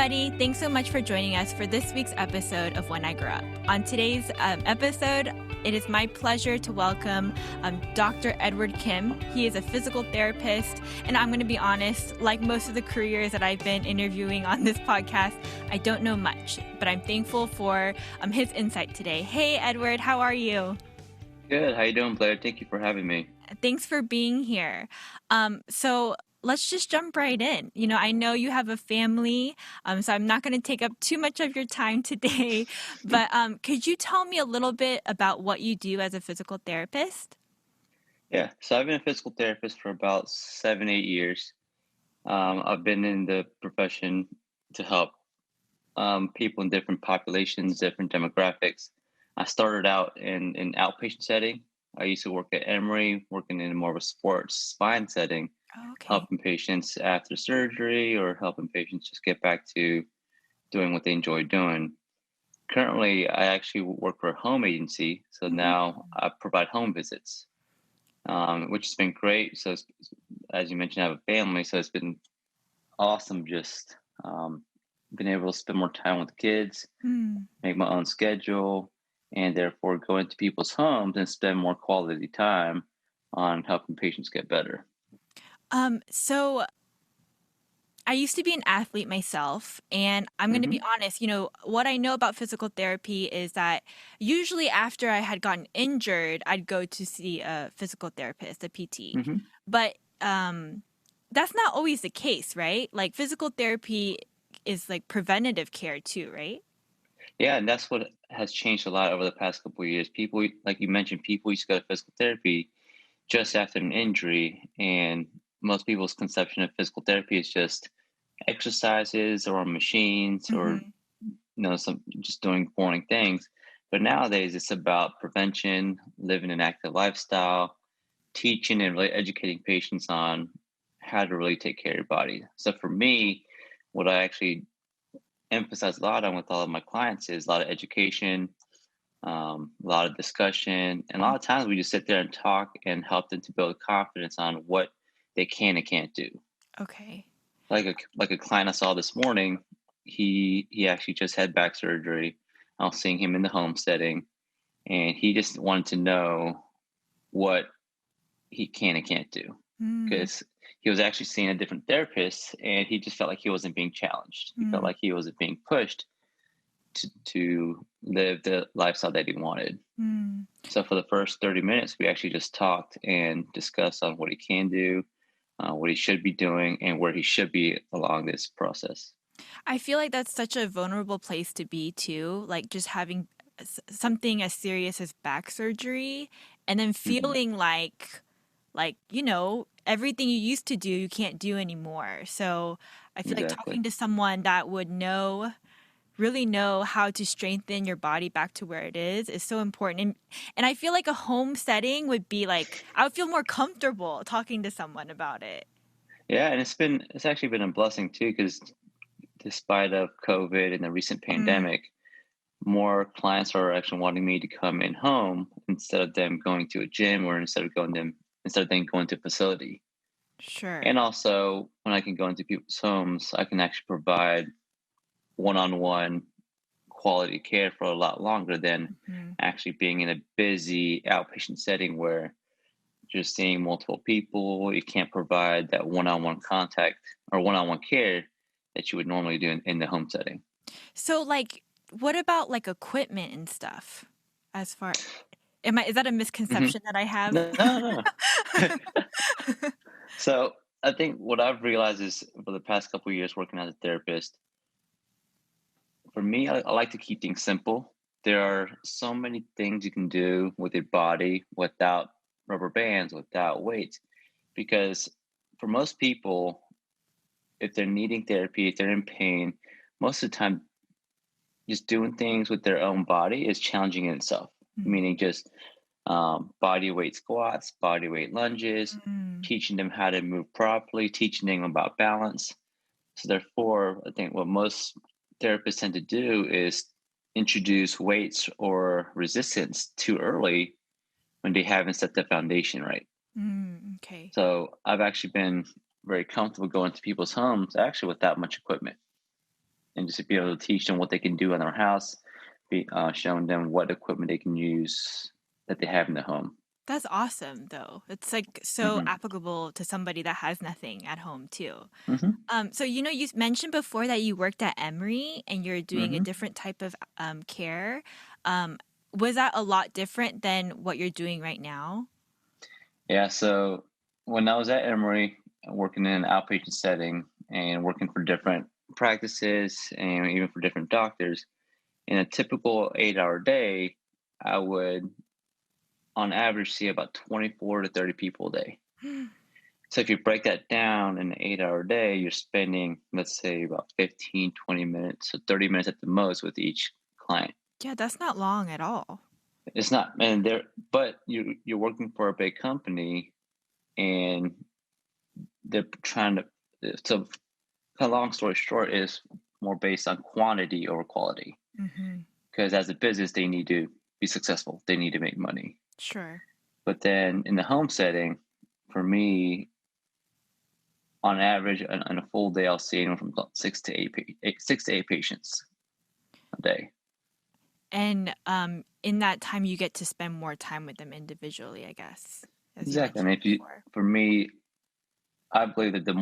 everybody. Thanks so much for joining us for this week's episode of When I Grow Up. On today's episode, it is my pleasure to welcome Dr. Edward Kim. He is a physical therapist, and I'm going to be honest, like most of the careers that I've been interviewing on this podcast, I don't know much, but I'm thankful for his insight today. Hey, Edward, how are you? Good. How you doing, Blair? Thank you for having me. Thanks for being here. So let's just jump right in. I know you have a family, so I'm not going to take up too much of your time today, but could you tell me a little bit about what you do as a physical therapist? Yeah. So I've been a physical therapist for about 7, 8 years. I've been in the profession to help people in different populations, different demographics. I started out in an outpatient setting. I used to work at Emory, working in more of a sports spine setting, Okay. helping patients after surgery or helping patients just get back to doing what they enjoy doing. Currently, I actually work for a home agency, so Mhm. now I provide home visits, which has been great. So, as you mentioned, I have a family, so it's been awesome just being able to spend more time with the kids, Hmm. make my own schedule, and therefore go into people's homes and spend more quality time on helping patients get better. So I used to be an athlete myself, and I'm going to be Hmm. honest, what I know about physical therapy is that usually after I had gotten injured, I'd go to see a physical therapist, a PT. Hmm. But that's not always the case, right? Like physical therapy is like preventative care too, right? Yeah, and that's what has changed a lot over the past couple of years. People, like you mentioned, people used to go to physical therapy just after an injury, and most people's conception of physical therapy is just exercises or on machines or Hmm. some just doing boring things. But nowadays it's about prevention, living an active lifestyle, teaching and really educating patients on how to really take care of your body. So for me, what I actually emphasize a lot on with all of my clients is a lot of education, a lot of discussion, and a lot of times we just sit there and talk and help them to build confidence on what they can and can't do. Okay. Like a client I saw this morning, he actually just had back surgery. I was seeing him in the home setting, and he just wanted to know what he can and can't do Mm, because he was actually seeing a different therapist, and he just felt like he wasn't being challenged. He felt mm, like he wasn't being pushed to live the lifestyle that he wanted. mm. So for the first 30 minutes, we actually just talked and discussed on what he can do, what he should be doing, and where he should be along this process. I feel like that's such a vulnerable place to be too, like just having something as serious as back surgery and then Hmm. feeling like, everything you used to do, you can't do anymore. So I feel like Exactly. talking to someone that would really know how to strengthen your body back to where it is so important. And I feel like a home setting would be like, I would feel more comfortable talking to someone about it. Yeah, and it's actually been a blessing too, because despite of COVID and the recent Mm, pandemic, more clients are actually wanting me to come in home instead of them going to a gym or instead of them going to a facility. sure. And also, when I can go into people's homes, I can actually provide one-on-one quality care for a lot longer than Mhm. actually being in a busy outpatient setting where you're seeing multiple people. You can't provide that one-on-one contact or one-on-one care that you would normally do in the home setting. So like what about like equipment and stuff? As far is that a Hmm. misconception that I have? No, no, no. So I think what I've realized is for the past couple of years working as a therapist, for me, I like to keep things simple. There are so many things you can do with your body without rubber bands, without weights, because for most people, if they're needing therapy, if they're in pain, most of the time, just doing things with their own body is challenging in itself, Mm. meaning just body weight squats, body weight lunges, Mm. teaching them how to move properly, teaching them about balance. So, therefore, I think what most therapists tend to do is introduce weights or resistance too early when they haven't set the foundation right. Mm. Okay. So, I've actually been very comfortable going to people's homes actually without much equipment. and just be able to teach them what they can do in their house, showing them what equipment they can use that they have in the home. That's awesome, though. It's like so Hmm. applicable to somebody that has nothing at home too. Hmm. So you mentioned before that you worked at Emory and you're doing a Hmm. different type of care. Um, was that a lot different than what you're doing right now? Yeah. So when I was at Emory, working in an outpatient setting and working for different practices and even for different doctors, in a typical 8-hour day, I would, on average, see about 24 to 30 people a day. So if you break that down in an 8-hour day, you're spending, let's say, about 15, 20 minutes, so 30 minutes at the most with each client. Yeah, that's not long at all. It's not, and they're, but you're working for a big company and they're trying to, so kind of long story short is more based on quantity over quality. Mm-hmm. Because as a business, they need to be successful. They need to make money. Sure. But then in the home setting, for me, on average, on a full day, I'll see anywhere from about 6 to 8 patients a day. And in that time, you get to spend more time with them individually, I guess, as you Exactly. And mentioned if you, before. for me, I believe that the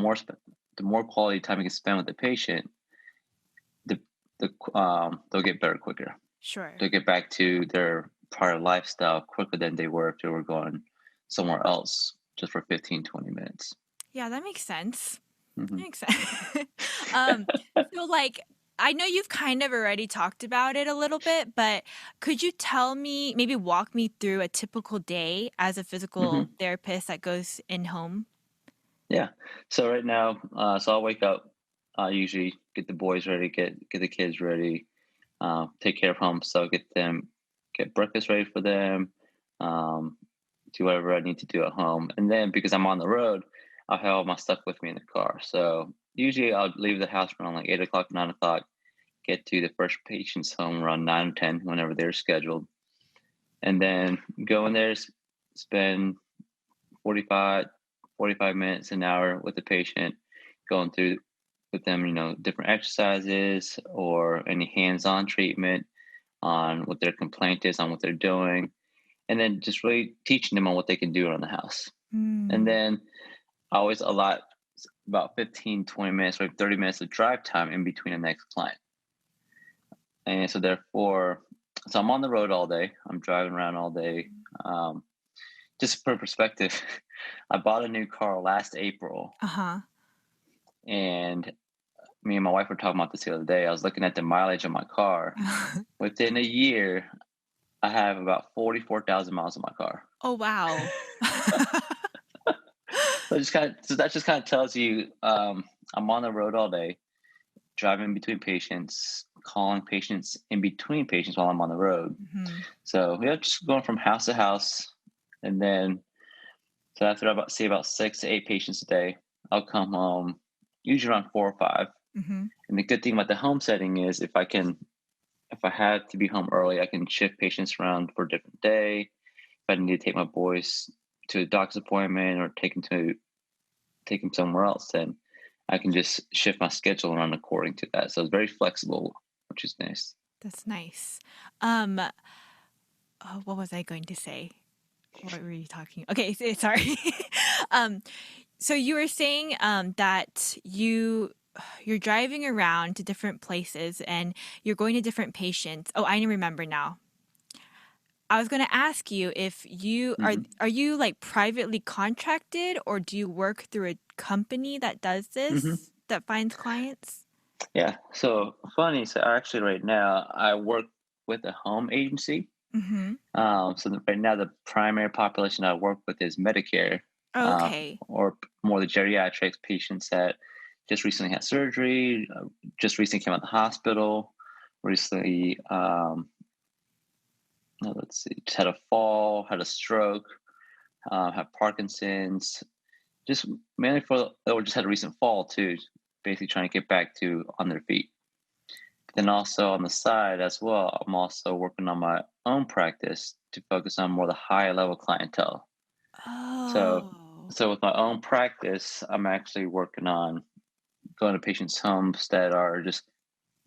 more quality time you can spend with the patient, the they'll get better quicker. Sure. They'll get back to their prior lifestyle quicker than they were if they were going somewhere else just for 15, 20 minutes. Yeah, that makes sense. Hmm. Makes sense. um, so like I know you've kind of already talked about it a little bit, but could you tell me, maybe walk me through a typical day as a physical Hmm. therapist that goes in home? Yeah. So right now, so I'll wake up, usually get the boys ready, get the kids ready, take care of home. So get breakfast ready for them, um, do whatever I need to do at home, and then because I'm on the road, I'll have all my stuff with me in the car. So usually I'll leave the house around like 8 o'clock, 9 o'clock, get to the first patient's home around 9 or 10, whenever they're scheduled, and then go in there, spend 45, 45 minutes, an hour with the patient, going through with them, different exercises or any hands-on treatment on what their complaint is, on what they're doing, and then just really teaching them on what they can do around the house. And Mm. then I always allot about 15, 20 minutes or 30 minutes of drive time in between the next client. And so therefore, so I'm on the road all day. I'm driving around all day. Um, just for perspective, I bought a new car last April, Uh-huh. and me and my wife were talking about this the other day. I was looking at the mileage of my car. Within a year, I have about 44,000 miles on my car. Oh, wow. So that just kind of tells you, I'm on the road all day, driving between patients, calling patients in between patients while I'm on the road. Mhm. So yeah, just going from house to house, and then so after about 6 to 8 patients a day, I'll come home usually around 4 or 5. Mhm. And the good thing about the home setting is if I had to be home early, I can shift patients around for a different day. If I need to take my boys to a doctor's appointment or take them somewhere else, then I can just shift my schedule around according to that. So it's very flexible, which is nice. That's nice. Um, oh, what was I going to say? What were you talking? Okay, sorry. um, so you were saying that you're driving around to different places and you're going to different patients. Oh, I remember now. I was going to ask you if you Hmm. are you like privately contracted or do you work through a company that does Hmm. this, that finds clients? Yeah. So funny. So actually, right now I work with a home agency. Mm-hmm. Right now the primary population I work with is Medicare, Oh, okay. or more the geriatrics patients that just recently had surgery, just recently came out of the hospital, recently, let's see, just had a fall, had a stroke, have Parkinson's, just mainly or just had a recent fall too, basically trying to get back to on their feet. Then also on the side as well, I'm also working on my own practice to focus on more the higher level clientele. So, Oh. so with my own practice, I'm actually working on going to patients' homes that are just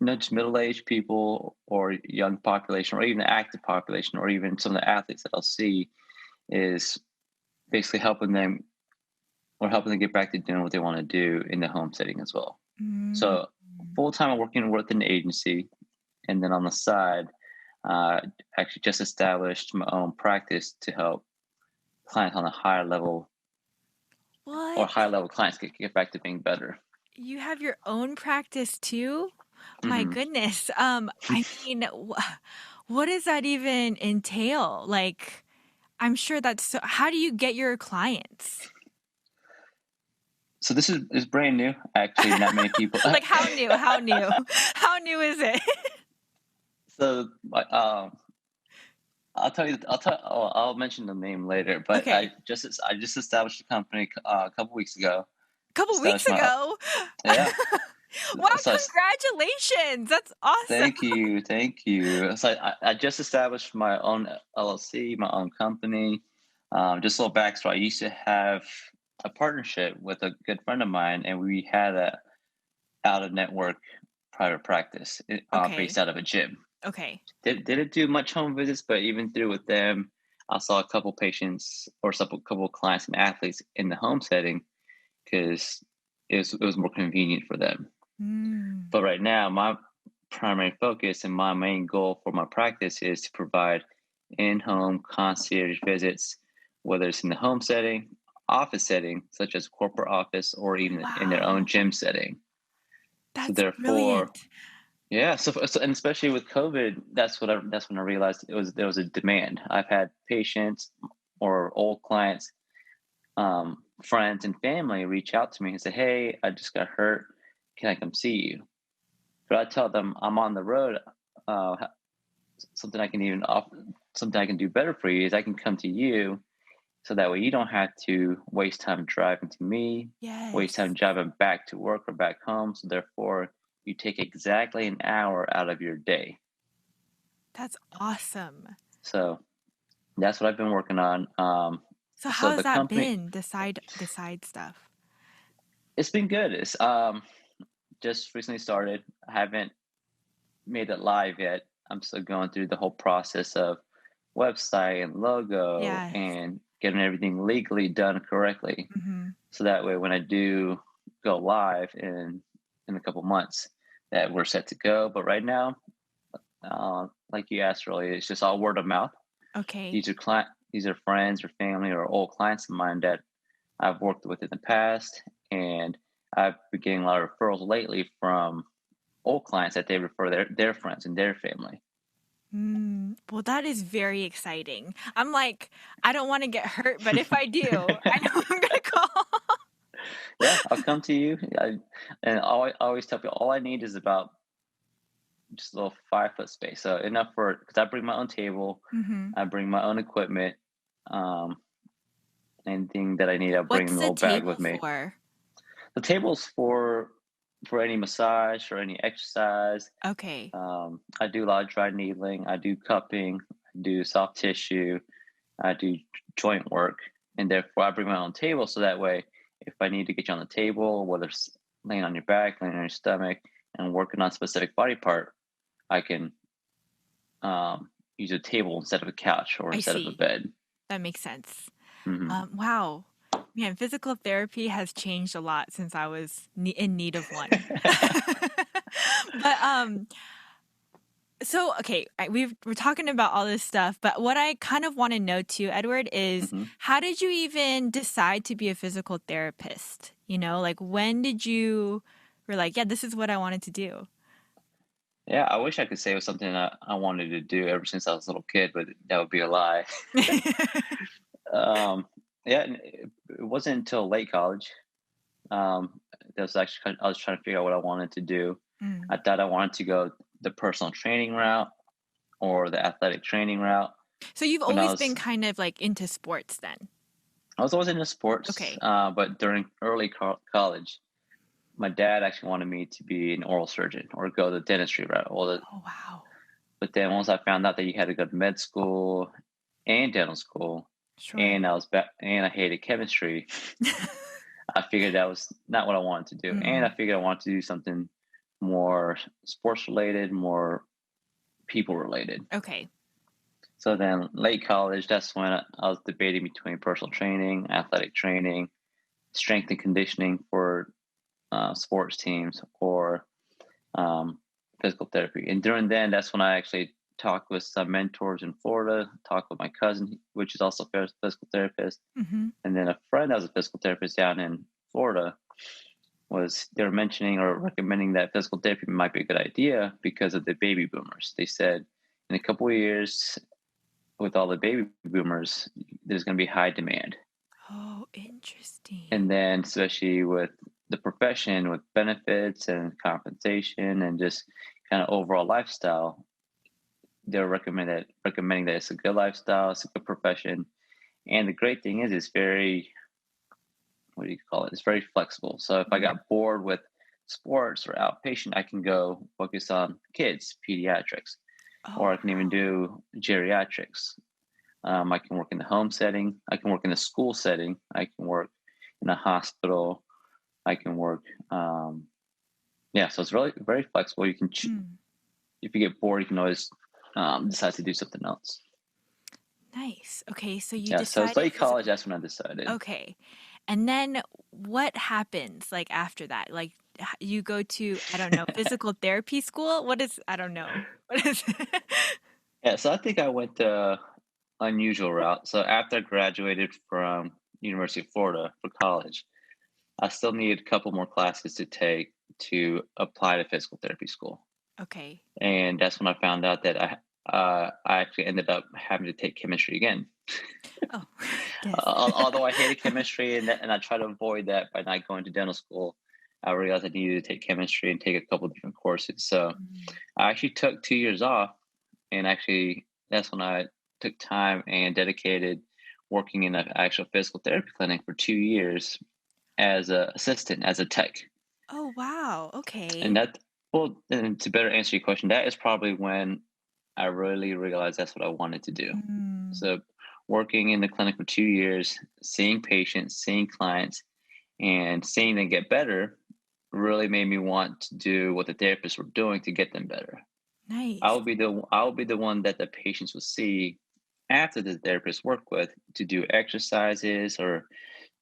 just middle-aged people or young population or even the active population or even some of the athletes that I'll see is basically helping them get back to doing what they want to do in the home setting as well. Mm. So full time, I'm working with an agency, and then on the side, uh, actually just established my own practice to help clients on a higher level or What? higher level clients get back to being better. You have your own practice too? My hmm goodness. I mean, what does that even entail? Like, I'm sure that's so, how do you get your clients? So this is brand new. Actually, not many people. Like, how new? How new? How new is it? So I'll mention the name later. But Okay. I just established a company a couple weeks ago. A couple weeks Established my ago. Yeah. Wow, So congratulations. That's awesome. thank you. So I just established my own LLC, my own company. Just a little backstory. I used to have a partnership with a good friend of mine, and we had a out of network private practice Okay. based out of a gym. Okay. Didn't do much home visits, but even through with them, I saw a couple patients or couple clients and athletes in the home setting because it was more convenient for them. Mm. But right now, my primary focus and my main goal for my practice is to provide in home concierge visits, whether it's in the home setting, office setting, such as corporate office, or even in their own Wow. gym setting. So, That's therefore, brilliant. yeah. So and especially with COVID, that's when I realized there was a demand. I've had patients or old clients, friends, and family reach out to me and say, "Hey, I just got hurt. Can I come see you?" But I tell them I'm on the road. Uh, something I can even offer, something I can do better for you is I can come to you, so that way you don't have to waste time driving to me, waste time Yes. driving back to work or back home. So therefore, you take exactly an hour out of your day. That's awesome. So that's what I've been working on. So how So has the that company, been, the side stuff? it's been good. It's just recently started. I haven't made it live yet. I'm still going through the whole process of website and logo Yes. and getting everything legally done correctly. Mhm. So that way, when I do go live in a couple months, that we're set to go. But right now, like you asked earlier, it's just all word of mouth. Okay. These are friends or family or old clients of mine that I've worked with in the past, and I've been getting a lot of referrals lately from old clients that they refer their friends and their family. Well, that is very exciting. I'm like, I don't wanna get hurt, but if I do, I know I'm gonna call. Yeah, I'll come to you. And I always tell people all I need is about just a little 5 foot space. So enough for because I bring my own table, Mhm. I bring my own equipment. Um, anything that I need, I'll bring in What's a the little bag with table me. for? The table's for any massage or any exercise. Okay. I do a lot of dry needling. I do cupping. I do soft tissue. I do joint work, and therefore I bring my own table so that way, if I need to get you on the table, whether it's laying on your back, laying on your stomach, and working on a specific body part, I can use a table instead of a couch or I instead of a see. bed. That makes sense. hmm Wow. Man, physical therapy has changed a lot since I was in need of one. But, so, okay, we're talking about all this stuff, but what I kind of want to know too, Edward, is hmm how did you even decide to be a physical therapist? Like when did you were like, yeah, this is what I wanted to do? Yeah, I wish I could say it was something I wanted to do ever since I was a little kid, but that would be a lie. um, yeah, it wasn't until late college. That was actually I was trying to figure out what I wanted to do. I Mm. thought I wanted to go the personal training route or the athletic training route. So you've When always been kind of like into sports then? I was always into sports, Okay. but during early college, my dad actually wanted me to be an oral surgeon or go the dentistry route. Oh, wow. But then once I found out that you had to go to med school and dental school, Sure. and and I hated chemistry, I figured that was not what I wanted to do. And I Mm. figured I wanted to do something more sports related, more people related. Okay. So then late college, that's when I was debating between personal training, athletic training, strength and conditioning for sports teams, or um, physical therapy. And during then, that's when I actually talked with some mentors in Florida, talked with my cousin, which is also a physical therapist, Mm-hmm. and then a friend that was a physical therapist down in Florida was they were mentioning or recommending that physical therapy might be a good idea because of the baby boomers. They said in a couple of years, with all the baby boomers, there's going to be high demand. Oh, interesting. And then, especially with the profession, with benefits and compensation and just kind of overall lifestyle, they're recommending that it's a good lifestyle, it's a good profession. And the great thing is, it's very, what do you call it? It's very flexible. So if I Yeah. got bored with sports or outpatient, I can go focus on kids, pediatrics, or Oh, I can even do geriatrics. I can work in the home setting. I can work in the school setting. I can work in a hospital. I can work. Yeah, so it's really very flexible. You can, hmm. if you get bored, you can always decide to do something else. Nice. Okay, so you Yeah, so it's decided late college. physical. That's when I decided. Okay. And then what happens like after that? Like you go to, I don't know, physical therapy school? What is, I don't know. What is Yeah, so I think I went the unusual route. So after I graduated from University of Florida for college, I still needed a couple more classes to take to apply to physical therapy school. Okay. And that's when I found out that I actually ended up having to take chemistry again. Oh, yes. Although I hated chemistry and I try to avoid that by not going to dental school, I realized I needed to take chemistry and take a couple different courses. So Mm. I actually took 2 years off, and actually that's when I took time and dedicated working in an actual physical therapy clinic for 2 years as a assistant, as a tech. Oh, wow. And Okay. that, well, and to better answer your question, that is probably when I really realized that's what I wanted to do. Mm. So, working in the clinic for 2 years, seeing patients, seeing clients, and seeing them get better really made me want to do what the therapists were doing to get them better. Nice. I will be the one that the patients will see after the therapist work with to do exercises or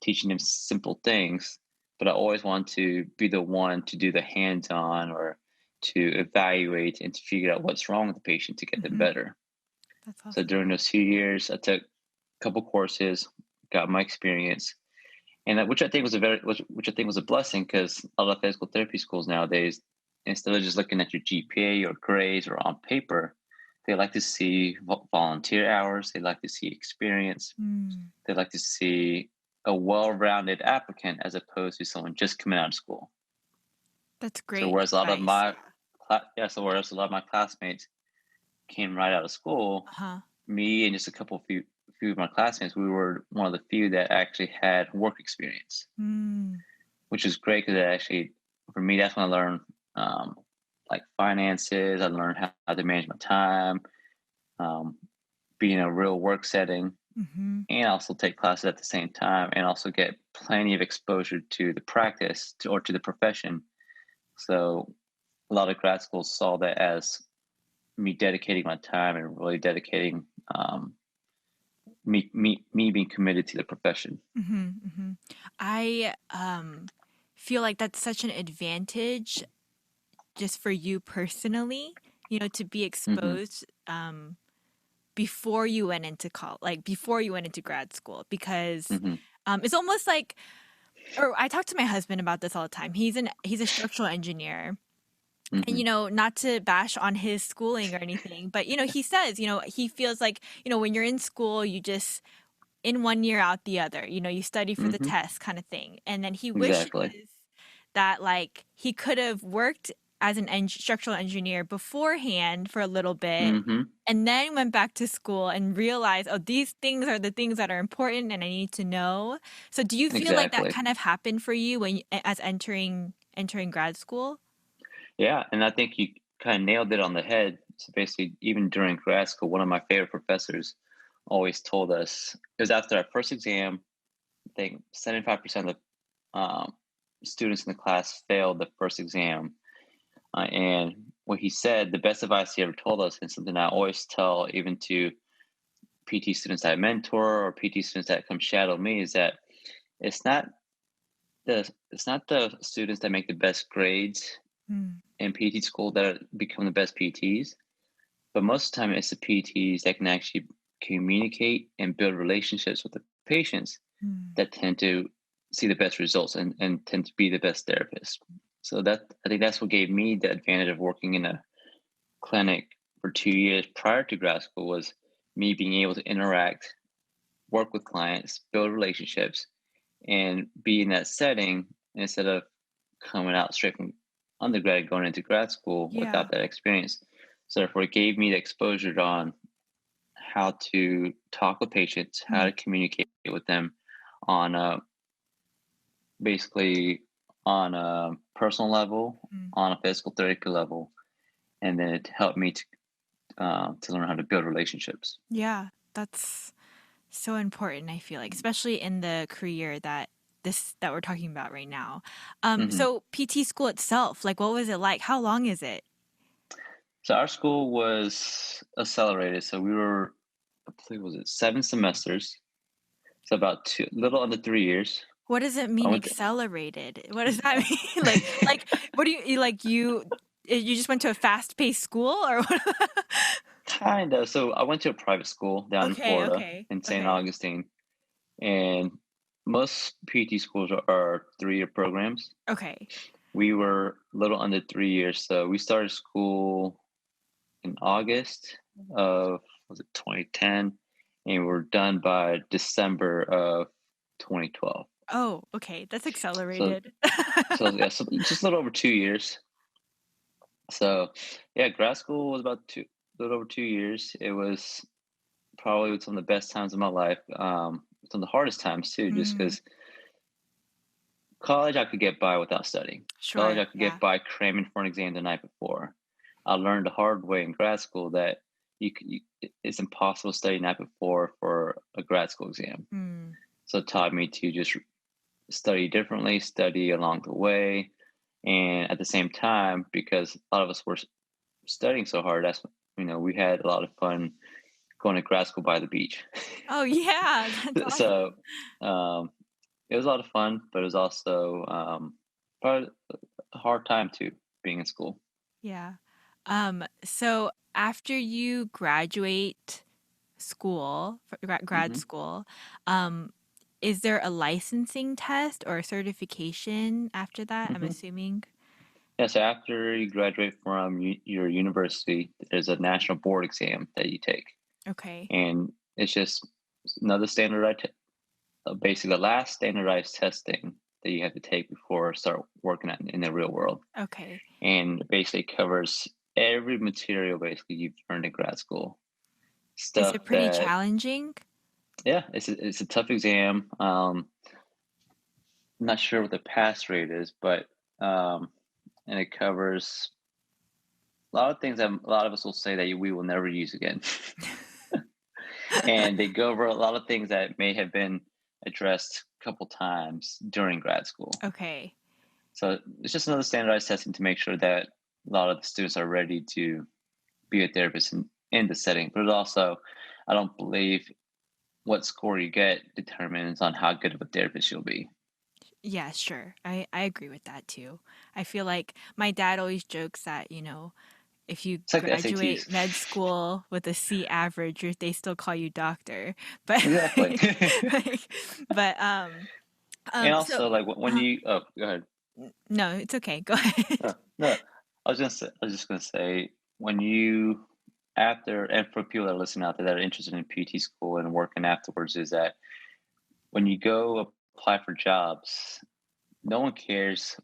teaching them simple things. But I always want to be the one to do the hands-on or to evaluate and to figure out what's wrong with the patient to get them Hmm. better. That's So awesome. during those 2 years, I took a couple courses, got my experience, and which I think was which I think was a blessing because a lot of physical therapy schools nowadays, instead of just looking at your GPA or grades or on paper, they like to see volunteer hours. They like to see experience. Mm. They like to see a well-rounded applicant as opposed to someone just coming out of school. That's So great whereas a lot of advice. my so whereas a lot of my classmates came right out of school, Uh-huh. me and just a few of my classmates, we were one of the few that actually had work experience, Mm. which is great because it actually, for me, that's when I learned um, like finances. I learned how to manage my time, um, be in a real work setting, Mm-hmm. and also take classes at the same time, and also get plenty of exposure to the practice or to the profession. So a lot of grad schools saw that as me dedicating my time and really dedicating me being committed to the profession. Mm-hmm. Mm-hmm. I feel like that's such an advantage just for you personally, to be Hmm. exposed before you went into college, like before you went into grad school, because Hmm. it's almost like, or I talk to my husband about this all the time. He's a structural engineer. And, Hmm. not to bash on his schooling or anything, but, he says, he feels like, when you're in school, you just in one year out the other, you study for the Hmm. test kind of thing. And then he wishes Exactly. that like he could have worked as an structural engineer beforehand for a little bit Hmm. and then went back to school and realized, oh, these things are the things that are important and I need to know. So do you feel like that Exactly. kind of happened for you when as entering grad school? Yeah, and I think you kind of nailed it on the head. So basically, even during grad school, one of my favorite professors always told us it was after our first exam. I think 75% of the students in the class failed the first exam. And what he said, the best advice he ever told us, and something I always tell even to PT students that I mentor or PT students that come shadow me, is that it's not the students that make the best grades Mm, in PT school that become the best PTs, but most of the time it's the PTs that can actually communicate and build relationships with the patients mm, that tend to see the best results and tend to be the best therapists. So that I think that's what gave me the advantage of working in a clinic for 2 years prior to grad school, was me being able to interact, work with clients, build relationships, and be in that setting instead of coming out straight from undergrad going into grad school yeah. without that experience. So therefore it gave me the exposure on how to talk with patients, how Mm, to communicate with them on a basically on a personal level, mm. on a physical therapy level, and then it helped me to learn how to build relationships. Yeah, that's so important, I feel like, especially in the career that we're talking about right now. Hmm. So PT school itself, like what was it like? How long is it? So our school was accelerated, so we were, I believe, was it 7 semesters? So about little under 3 years. What does it I mean went to, accelerated? What does that mean? Like what do you just went to a fast-paced school or what? kind of. So I went to a private school down in Okay, Florida okay, in St. okay, Augustine, and most PT schools are 3 year programs. okay. We were a little under 3 years, so we started school in August of, was it 2010, and we're done by December of 2012. Oh, okay, that's So accelerated. yeah, so just a little over 2 years. So yeah, grad school was about a little over 2 years. It was probably some of the best times of my life. Some of the hardest times too, just Mm, because college I could get by without studying. College sure, I could yeah. get by cramming for an exam the night before. I learned the hard way in grad school that it's impossible to study the night before for a grad school exam. Mm, So it taught me to just study differently, study along the way, and at the same time, because a lot of us were studying so hard, we had a lot of fun going to grad school by the beach. oh, yeah, that's So awesome. um, it was a lot of fun, but it was also probably a hard time too, being in school. Yeah. So after you graduate school, grad Hmm. school, um, is there a licensing test or a certification after that? I'm Hmm. assuming. Yeah, so after you graduate from your university, there's a national board exam that you take, Okay. and it's just another standardized, basically the last standardized testing that you have to take before start working in the real world, Okay. and it basically covers every material basically you've learned in grad school. Is Stuff it pretty that, challenging? yeah, it's a tough exam. I'm not sure what the pass rate is, but and it covers a lot of things that a lot of us will say that we will never use again. And they go over a lot of things that may have been addressed a couple times during grad school. Okay. So it's just another standardized testing to make sure that a lot of the students are ready to be a therapist in the setting. But it also, I don't believe what score you get determines on how good of a therapist you'll be. Yeah, sure. I agree with that too. I feel like my dad always jokes that, if you It's like the graduate SATs. med school with a C average, they still call you doctor. But Exactly. like, but And so also, like when uh, you, oh, go ahead. no, it's okay. Go ahead. No, no. I was just gonna say, when you, after, and for people that are listening out there that are interested in PT school and working afterwards, is that when you go apply for jobs, no one cares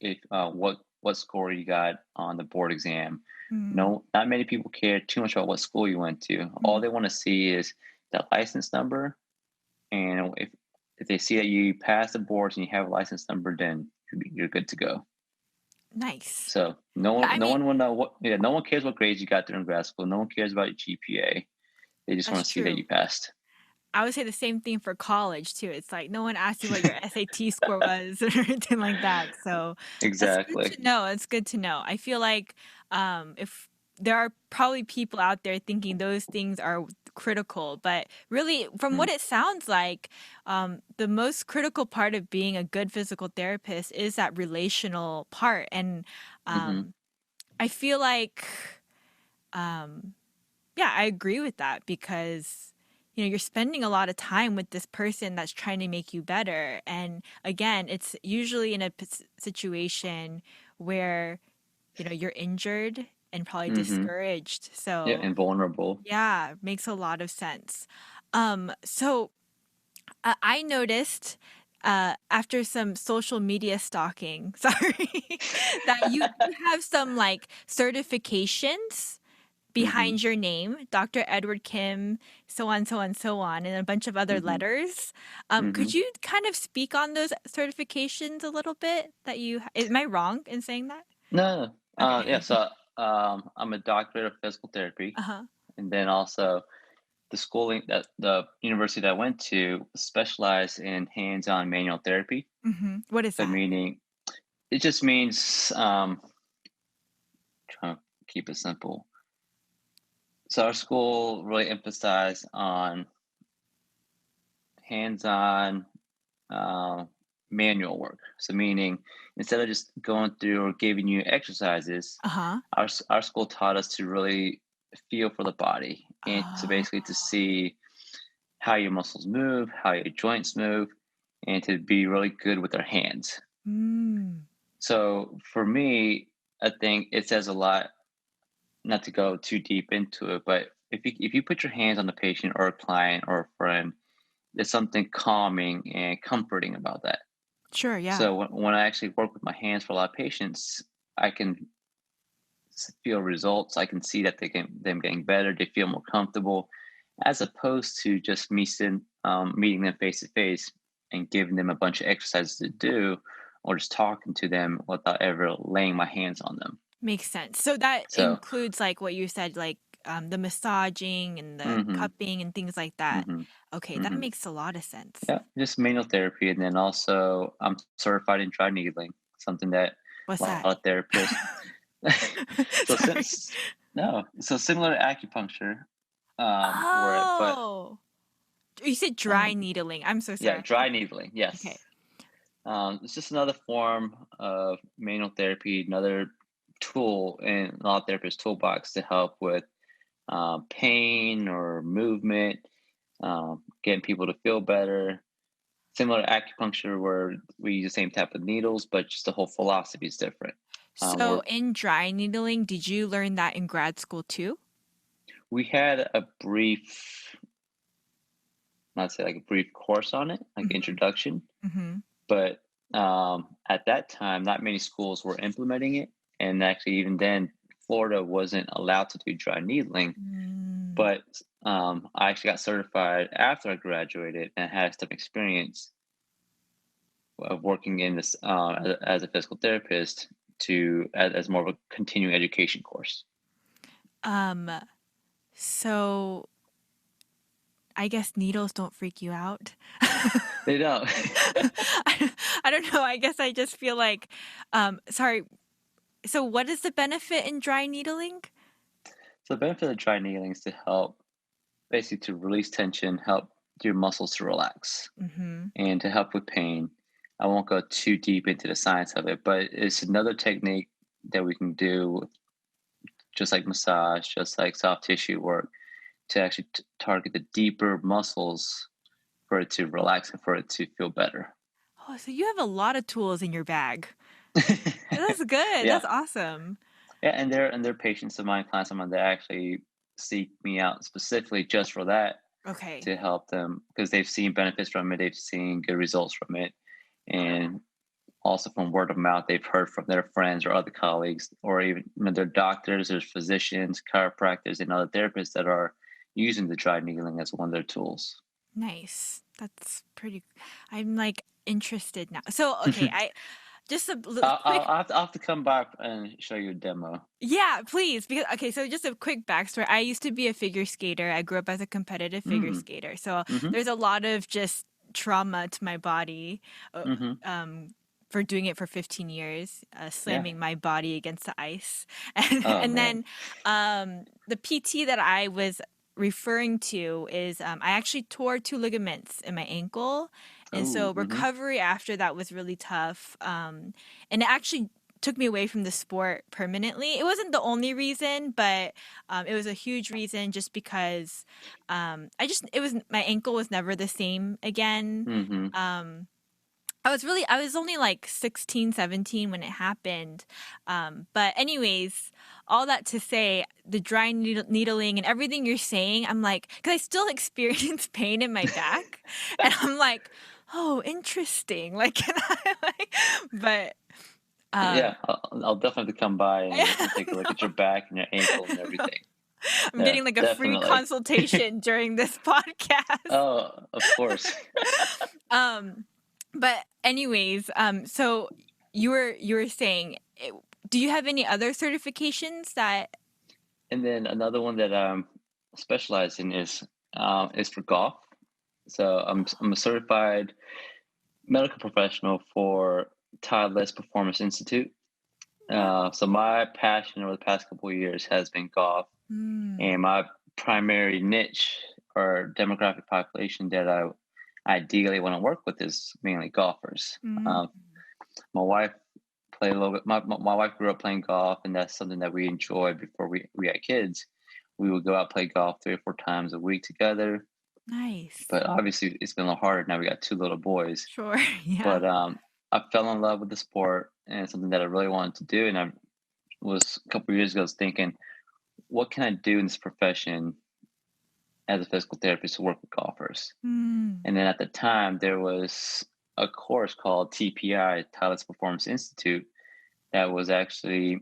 if what score you got on the board exam. Mm, No, not many people care too much about what school you went to. All mm, they want to see is that license number, and if they see that you pass the boards and you have a license number, then you're good to go. nice. So no Yeah, one, I no mean, one will know what. Yeah, no one cares what grades you got during grad school. No one cares about your GPA. They just that's want to see that true. you passed. I would say the same thing for college too. It's like no one asked you what your SAT score was or anything like that. So that's good Exactly. to know. It's good to know. I feel like if there are probably people out there thinking those things are critical, but really, from what Mm, it sounds like, the most critical part of being a good physical therapist is that relational part. And mm-hmm, I feel like um, yeah, I agree with that because you're spending a lot of time with this person that's trying to make you better. And again, it's usually in a situation where, you're injured and probably mm-hmm. discouraged. Yeah, So, and vulnerable. yeah, makes a lot of sense. So I noticed after some social media stalking, sorry, that you have some like certifications Mm-hmm, behind your name, Dr. Edward Kim, so on, so on, so on, and a bunch of other mm-hmm, letters. mm-hmm. Could you kind of speak on those certifications a little bit that am I wrong in saying that? No, no. Yeah, Okay. so I'm a doctorate of physical therapy, Uh-huh. and then also the university that I went to specialized in hands-on manual therapy. What is So that? meaning it just means trying to keep it simple. So our school really emphasized on hands-on uh, manual work. So meaning instead of just going through or giving you exercises, Uh-huh. our school taught us to really feel for the body and to Oh. basically to see how your muscles move, how your joints move, and to be really good with our hands. Mm. So for me, I think it says a lot, not to go too deep into it, but if you put your hands on the patient or a client or a friend, there's something calming and comforting about that. Sure, yeah. So when I actually work with my hands for a lot of patients, I can feel results. I can see that them getting better. They feel more comfortable, as opposed to just meeting them face to face and giving them a bunch of exercises to do, or just talking to them without ever laying my hands on them. Makes sense. So that So, includes like what you said, like the massaging and the hmm, cupping and things like that. hmm, Okay, that hmm, makes a lot of sense. yeah, just manual therapy, and then also I'm certified in dry needling, something that What's a lot that? of therapists. so Sorry. no, so similar to acupuncture, but Oh, you said dry um, needling. I'm so yeah, sorry. dry needling, Okay. yes. It's just another form of manual therapy, another tool in a lot of therapists' toolbox to help with pain or movement, getting people to feel better. Similar to acupuncture, where we use the same type of needles, but just the whole philosophy is different. So in dry needling, did you learn that in grad school too? We had a brief, not say like a brief course on it, like Mm-hmm. introduction, Mm-hmm. but at that time, not many schools were implementing it, and actually, even then, Florida wasn't allowed to do dry needling. Mm. But I actually got certified after I graduated and had some experience of working in this as a physical therapist as more of a continuing education course. Um, so I guess needles don't freak you out. They don't. I don't know. I guess I just feel like, sorry. So what is the benefit in dry needling? So the benefit of dry needling is to help, basically, to release tension, help your muscles to relax, Mm-hmm. and to help with pain. I won't go too deep into the science of it, but it's another technique that we can do, just like massage, just like soft tissue work, to actually target the deeper muscles for it to relax and for it to feel better. Oh, so you have a lot of tools in your bag. That's good. Yeah, That's awesome. yeah, and they're patients of mine, clients of mine that actually seek me out specifically just for that, Okay. to help them because they've seen benefits from it, they've seen good results from it, and also from word of mouth, they've heard from their friends or other colleagues, or even their doctors, there's physicians, chiropractors, and other therapists that are using the dry needling as one of their tools. Nice. That's pretty. I'm like interested now. So, okay, just a quick. I'll have to come by and show you a demo. Yeah, please. Because okay, so just a quick backstory. I used to be a figure skater. I grew up as a competitive figure Mm, skater. So mm-hmm, there's a lot of just trauma to my body mm-hmm. um, for doing it for 15 years, Yeah. slamming my body against the ice. Oh And man. then the PT that I was referring to is I actually tore two ligaments in my ankle. And Oh. so Mm-hmm. recovery after that was really tough. And it actually took me away from the sport permanently. It wasn't the only reason, but it was a huge reason just because it was my ankle was never the same again. Mm-hmm. Um, I was only like 16, 17 when it happened. But anyways, all that to say, the dry needling and everything you're saying, I'm like, because I still experience pain in my back, and I'm like, oh, interesting. Like, can I like, but Yeah, um, I'll definitely have to come by and take a look at no, your back and your ankle and no. everything. I'm Yeah, getting like a free definitely. consultation during this podcast. Oh, of course. Um, but anyways, so you were saying, do you have any other certifications that? And then another one that I'm specialized in is for golf. So I'm a certified medical professional for Titleist Performance Institute. Wow. So my passion over the past couple of years has been golf, Mm, and my primary niche or demographic population that I ideally want to work with is mainly golfers. mm, Uh, my wife played a little bit. My wife grew up playing golf, and that's something that we enjoyed before we had kids. We would go out play golf 3 or 4 times a week together. nice. But obviously, it's been a little harder now. We got two little boys. Sure. Yeah. But I fell in love with the sport, and it's something that I really wanted to do. And I was a couple of years ago was thinking, what can I do in this profession as a physical therapist to work with golfers? Mm, And then at the time, there was a course called TPI, Titleist Performance Institute, that was actually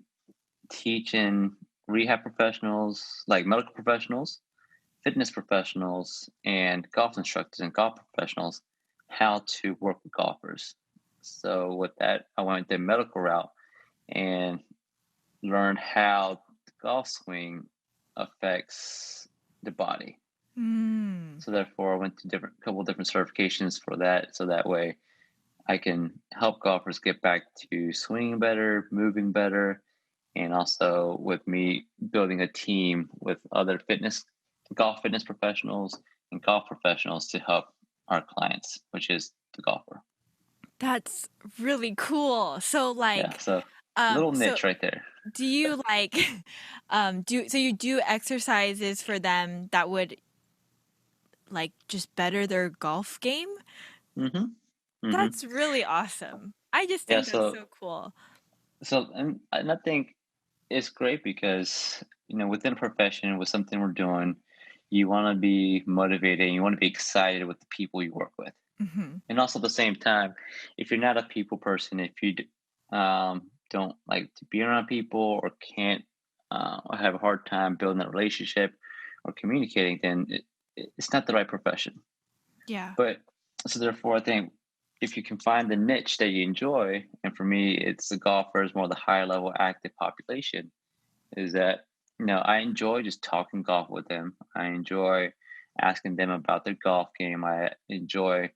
teaching rehab professionals, like medical professionals, fitness professionals, and golf instructors and golf professionals how to work with golfers. So with that, I went the medical route and learned how the golf swing affects the body. mm. So therefore, I went to couple different certifications for that. So that way, I can help golfers get back to swinging better, moving better, and also with me building a team with other golf fitness professionals and golf professionals to help our clients, which is the golfer. That's really cool. So Yeah, like, so little so niche right there. do you like, so you do exercises for them that would like just better their golf game? Mm-hmm. Mm-hmm. That's really awesome. I just Yeah. think that's so cool. And I think it's great because within a profession with something we're doing, you want to be motivated. You want to be excited with the people you work with. Hmm. And also at the same time, if you're not a people person, if you don't like to be around people or can't or have a hard time building that relationship or communicating, then it's not the right profession. Yeah. But so therefore, I think if you can find the niche that you enjoy, and for me, it's the golfers, more the higher level active population, is that I enjoy just talking golf with them. I enjoy asking them about their golf game. I enjoy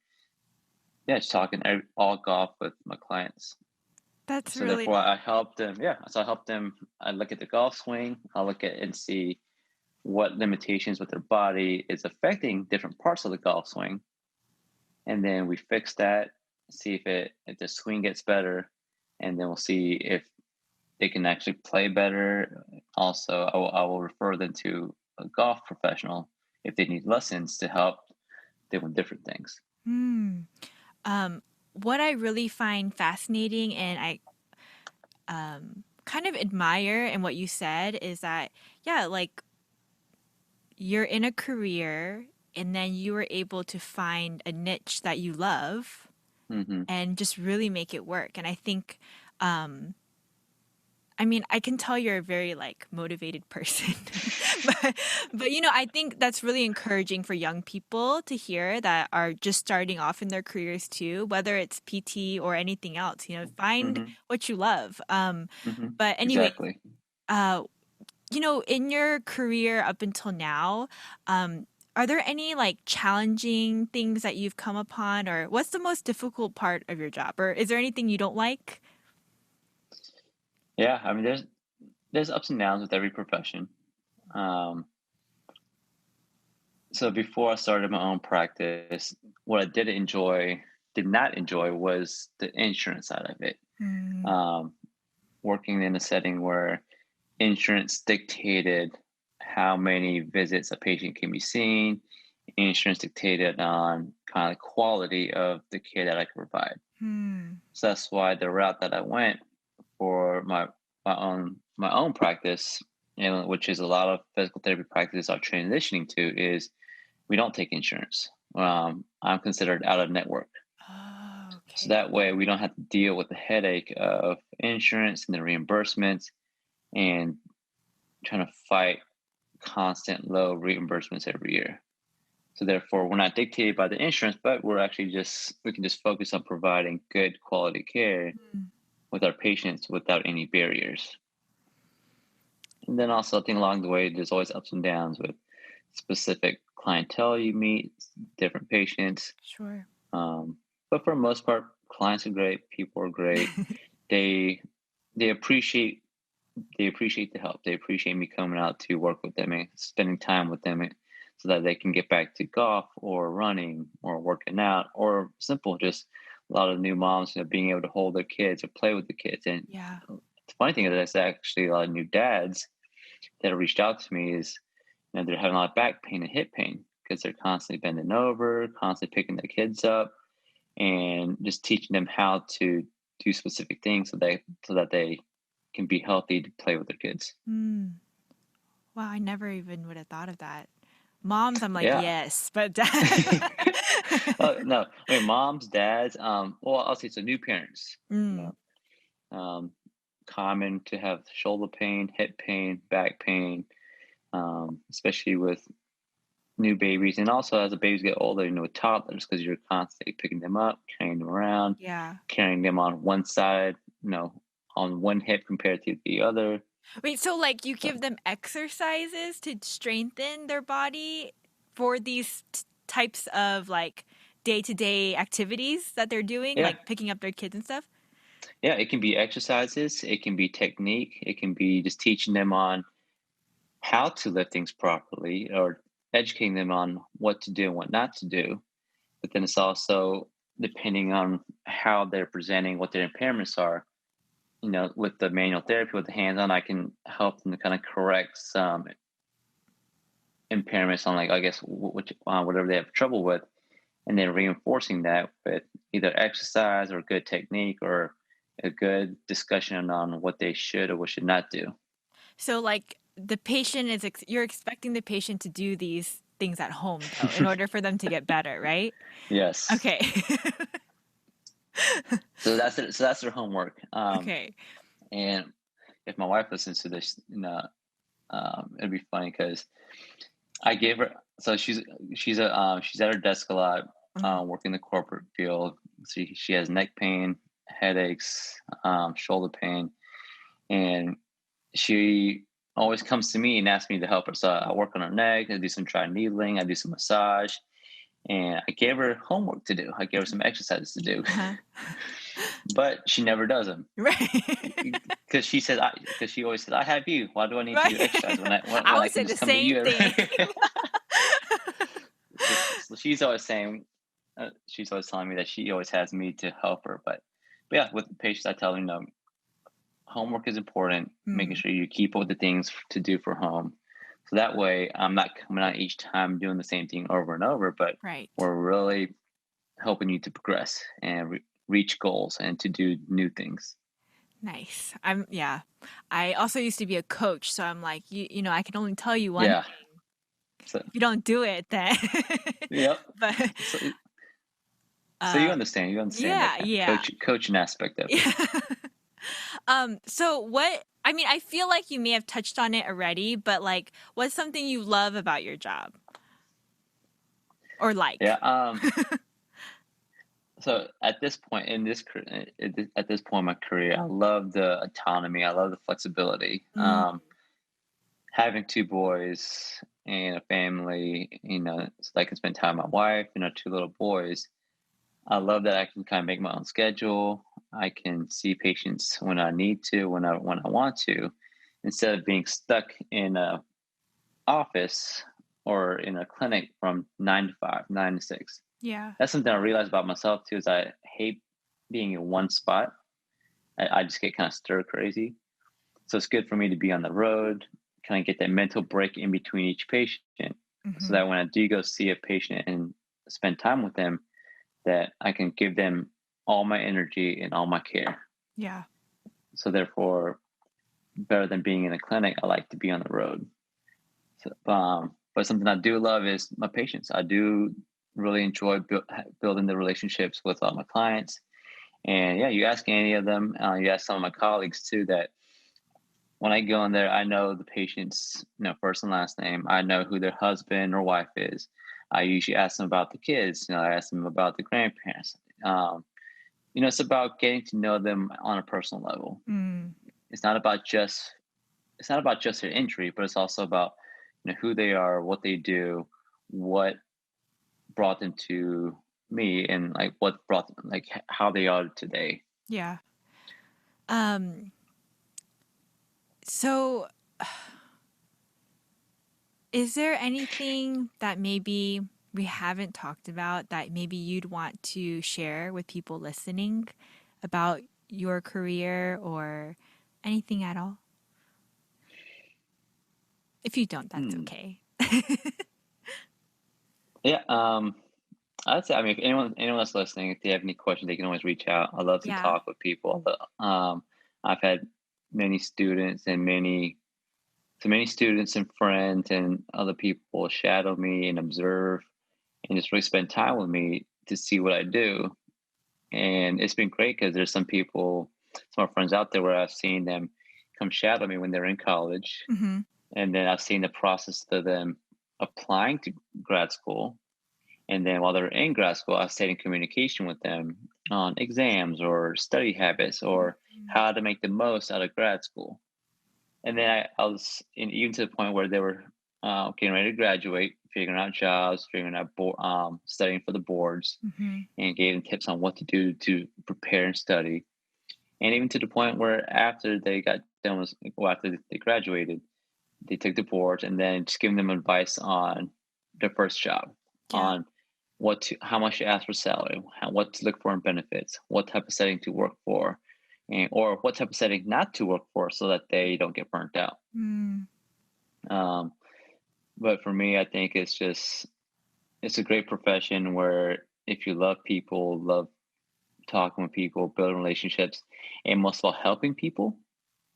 just talking all golf with my clients. That's So really therefore, I help them. Yeah, so I help them. I look at the golf swing. I look at and see what limitations with their body is affecting different parts of the golf swing, and then we fix that. See if the swing gets better, and then we'll see if they can actually play better. Also, I will refer them to a golf professional if they need lessons to help them with different things. hmm. Um, what I really find fascinating and I kind of admire in what you said is that, yeah, like you're in a career and then you were able to find a niche that you love Hmm. and just really make it work. And um, I mean, I can tell you're a very like motivated person. but I think that's really encouraging for young people to hear that are just starting off in their careers too, whether it's PT or anything else, find Hmm. what you love. Hmm. But anyway, Exactly. uh, in your career up until now, are there any like challenging things that you've come upon, or what's the most difficult part of your job? Or is there anything you don't like? Yeah, I mean, there's ups and downs with every profession. Um, so before I started my own practice, what I did not enjoy, was the insurance side of it. Mm, Um, Working in a setting where insurance dictated how many visits a patient can be seen. Insurance dictated on kind of quality of the care that I could provide. hmm, So that's why the route that I went for my own practice, which is a lot of physical therapy practices are transitioning to, is we don't take insurance. I'm considered out of network, oh, so okay. that way we don't have to deal with the headache of insurance and the reimbursements and trying to fight constant low reimbursements every year. So therefore, we're not dictated by the insurance, but we can just focus on providing good quality care Mm, with our patients without any barriers. And then also, I think along the way, there's always ups and downs with specific clientele you meet, different patients. sure. Um, but for the most part, clients are great, people are great. They they appreciate they appreciate the help. They appreciate me coming out to work with them and spending time with them, so that they can get back to golf or running or working out, or simple, just a lot of new moms, being able to hold their kids or play with the kids. And Yeah. the funny thing is, that's actually a lot of new dads that have reached out to me is, they're having a lot of back pain and hip pain because they're constantly bending over, constantly picking their kids up, and just teaching them how to do specific things so that they can be healthy to play with their kids. Mm. Wow, I never even would have thought of that. Moms, I'm like, Yeah. yes, but dad. No, I mean, moms, dads. Well, I'll say so. New parents. You Mm, know, um, common to have shoulder pain, hip pain, back pain, especially with new babies, and also as the babies get older, with toddlers, because you're constantly picking them up, carrying them around, yeah. carrying them on one side, on one hip compared to the other. Wait, so like you So give them exercises to strengthen their body for these types of like day-to-day activities that they're doing, yeah, like picking up their kids and stuff? yeah, it can be exercises, it can be technique, it can be just teaching them on how to lift things properly, or educating them on what to do and what not to do. But then it's also depending on how they're presenting, what their impairments are. With the manual therapy, with the hands on, I can help them to kind of correct some impairments on, like, I guess, whatever they have trouble with, and then reinforcing that with either exercise or good technique or a good discussion on what they should or what should not do. So like the patient is you're expecting the patient to do these things at home though, in order for them to get better, right? Yes. Okay. So that's it. So that's their homework. Okay. And if my wife listens to this, it'd be funny because I gave her. So she's at her desk a lot, Mm, working the corporate field. She has neck pain, headaches, shoulder pain, and she always comes to me and asks me to help her. So I work on her neck. I do some dry needling. I do some massage, and I gave her homework to do. I gave her some exercises to do, uh-huh. but she never does them. Right. Because she always says, "I have you. Why do I need to Right. do exercise when I when, I when I would can say the just come to same you?" thing. So she's always saying, she's always telling me that she always has me to help her. But yeah, with the patients, I tell them, homework is important. Making Mm, sure you keep up with the things to do for home, so that way I'm not coming out each time doing the same thing over and over. But right. we're really helping you to progress and reach goals and to do new things. Nice. Yeah. I also used to be a coach, so I'm like, I can only tell you one Yeah. thing. So If you don't do it, then yep. but So so uh you understand that yeah, kind of yeah. coaching aspect of it. Yeah. So what, I mean, I feel like you may have touched on it already, but like, what's something you love about your job or Yeah. like? So at this point in this at this point in my career, I love the autonomy. I love the flexibility. Mm, Having two boys and a family, so I can spend time with my wife and our two little boys. I love that I can kind of make my own schedule. I can see patients when I need to, when I want to, instead of being stuck in a office or in a clinic from 9 to 5, 9 to 6. yeah. That's something I realized about myself too. Is I hate being in one spot. I just get kind of stir crazy. So it's good for me to be on the road, kind of get that mental break in between each patient, so Hmm. that when I do go see a patient and spend time with them, that I can give them all my energy and all my care. Yeah. So therefore, better than being in a clinic, I like to be on the road. But something I do love is my patients. I do really enjoy building the relationships with all my clients. And yeah, you ask any of them, you ask some of my colleagues too, that when I go in there, I know the patient's first and last name. I know who their husband or wife is. I usually ask them about the kids. I ask them about the grandparents. Um, it's about getting to know them on a personal level. Mm, It's not about just their injury, but it's also about who they are, what they do, what brought them to me, and like what brought them, like how they are today. yeah. Um, so is there anything that maybe we haven't talked about that maybe you'd want to share with people listening about your career or anything at all? If you don't, that's Hmm. okay. Yeah. I'd say, I mean, if anyone that's listening, if they have any questions, they can always reach out. I love to Yeah. talk with people. I've had many students and many students and friends and other people shadow me and observe and just really spend time with me to see what I do. And it's been great because there's some people, some of my friends out there where I've seen them come shadow me when they're in college. Hmm. And then I've seen the process of them applying to grad school. And then while they're in grad school, I stayed in communication with them on exams or study habits or how to make the most out of grad school. And then I was even to the point where they were getting ready to graduate, figuring out jobs, figuring out studying for the boards, Hmm. and gave them tips on what to do to prepare and study. And even to the point where after they got done with, well, after they graduated, they took the boards and then just giving them advice on their first job, Yeah. on how much to ask for salary, what to look for in benefits, what type of setting to work for, and or what type of setting not to work for, so that they don't get burnt out. Mm, Um, but for me, I think it's a great profession where if you love people, love talking with people, building relationships, and most of all, helping people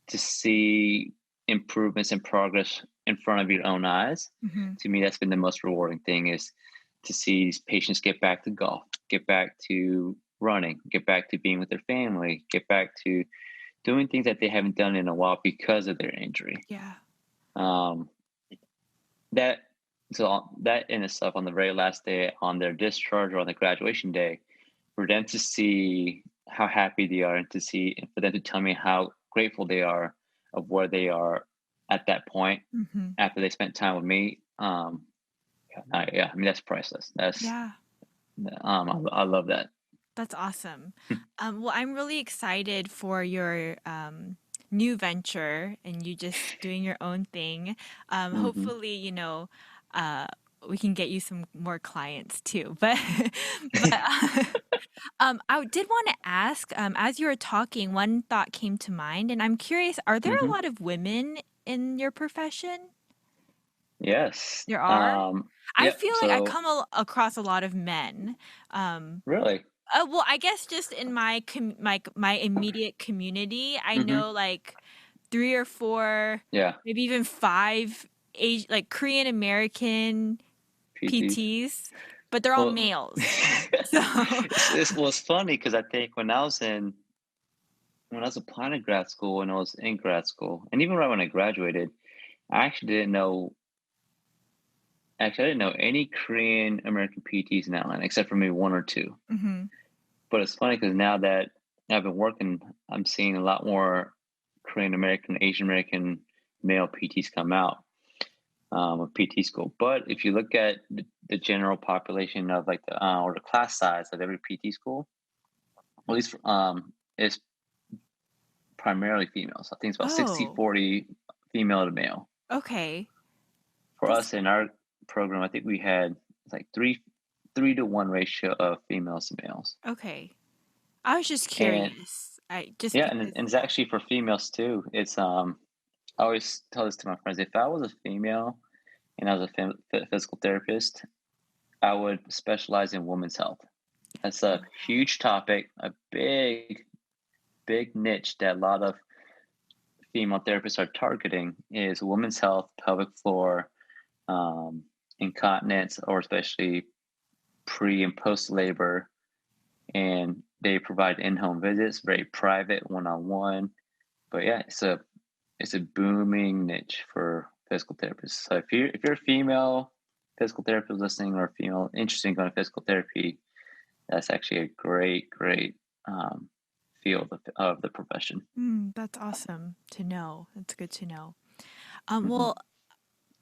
to see improvements and progress in front of your own eyes. hmm. To me, that's been the most rewarding thing, is to see these patients get back to golf, get back to running, get back to being with their family, get back to doing things that they haven't done in a while because of their injury. Yeah. Um, that that in itself, on the very last day, on their discharge or on the graduation day, for them to see how happy they are and for them to tell me how grateful they are of where they are at that point Hmm. after they spent time with me. Yeah, I mean, that's priceless. Yeah. I love that. That's awesome. Well, I'm really excited for your new venture and you just doing your own thing. Hmm. Hopefully, uh, we can get you some more clients too. But I did want to ask, as you were talking, one thought came to mind, and I'm curious, are there a Hmm. lot of women in your profession? Yes. There are? I Yep. feel like I So come across a lot of men. Um, really. well, I guess just in my immediate community, I Hmm. know like three or four, Yeah. maybe even five like Korean American PTs. PTs, but they're all Well, males. So, it's funny because I think when I was in when I was applying to grad school and I was in grad school, and even right when I graduated, I actually I didn't know any Korean American PTs in Atlanta except for maybe one or two. Mm-hmm. But it's funny because now that I've been working, I'm seeing a lot more Korean American, Asian American male PTs come out of PT school. But if you look at the general population of like the or the class size of every PT school, at least it's primarily females. I think it's about sixty Oh, forty female to male. okay. For That's us in our program, I think we had like three to one ratio of females to males. okay. I was just And curious. I just yeah, because. and it's actually for females too. It's I always tell this to my friends. If I was a female and I was a physical therapist, I would specialize in women's health. That's a Oh, huge topic, a big niche that a lot of female therapists are targeting is women's health, pelvic floor, um, incontinence, or especially pre and post labor. And they provide in-home visits, very private, one-on-one. But yeah, it's a booming niche for physical therapists. So if you're a female physical therapist listening or female interested in going to physical therapy, that's actually a great um, field of the profession. that's awesome to know. That's good to know. Hmm. Well,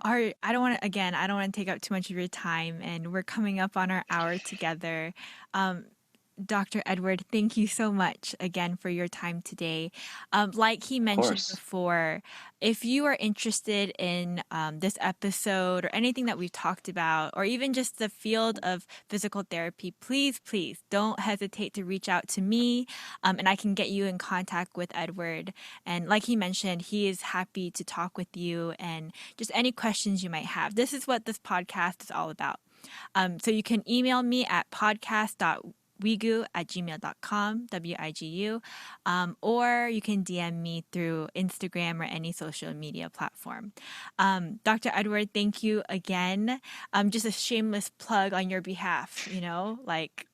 I don't want to, again, I don't want to take up too much of your time, and we're coming up on our hour together. Um, Dr. Edward, thank you so much again for your time today. Like he Of mentioned course, before, if you are interested in this episode or anything that we've talked about, or even just the field of physical therapy, please don't hesitate to reach out to me, and I can get you in contact with Edward. And like he mentioned, he is happy to talk with you and just any questions you might have. This is what this podcast is all about. So you can email me at podcast.wigu@gmail.com, WIGU, or you can DM me through Instagram or any social media platform. Dr. Edward, thank you again. Just a shameless plug on your behalf, like,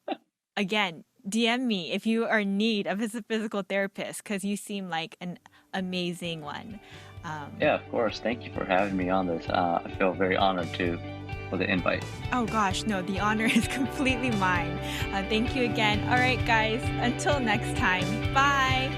again, DM me if you are in need of a physical therapist because you seem like an amazing one. Um, yeah, of course. Thank you for having me on this. I feel very honored too for the invite. Oh gosh, no, the honor is completely mine. Thank you again. All right, guys, until next time, bye.